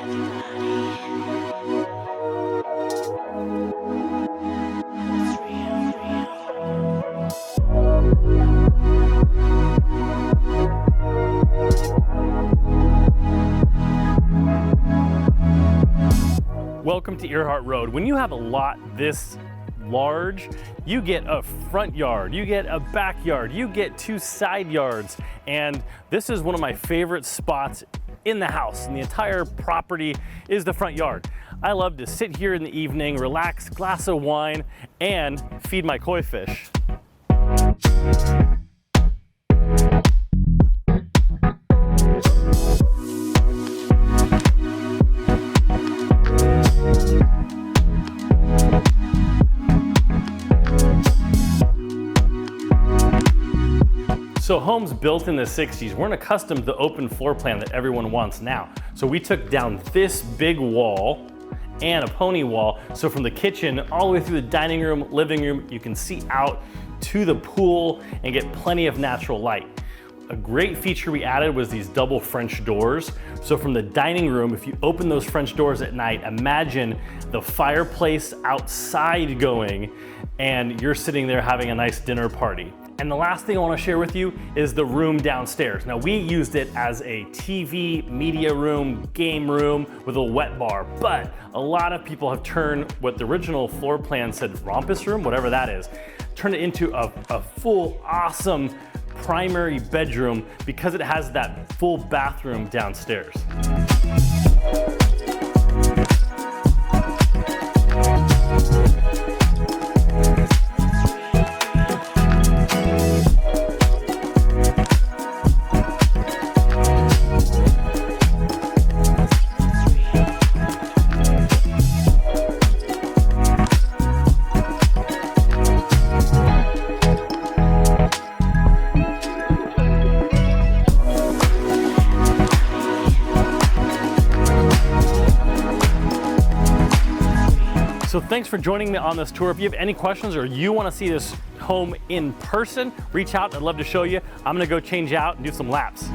Welcome to Earhart Road. When you have a lot this large, you get a front yard, you get a backyard, you get 2 side yards, and this is one of my favorite spots in the house, and the entire property is the front yard. I love to sit here in the evening, relax, glass of wine, and feed my koi fish. So homes built in the 60s weren't accustomed to the open floor plan that everyone wants now. So we took down this big wall and a pony wall. So from the kitchen all the way through the dining room, living room, you can see out to the pool and get plenty of natural light. A great feature we added was these double French doors. So from the dining room, if you open those French doors at night, imagine the fireplace outside going and you're sitting there having a nice dinner party. And the last thing I want to share with you is the room downstairs. Now we used it as a TV, media room, game room with a wet bar, but a lot of people have turned what the original floor plan said rumpus room, whatever that is, turned it into a full awesome primary bedroom because it has that full bathroom downstairs. So thanks for joining me on this tour. If you have any questions or you want to see this home in person, reach out. I'd love to show you. I'm going to go change out and do some laps.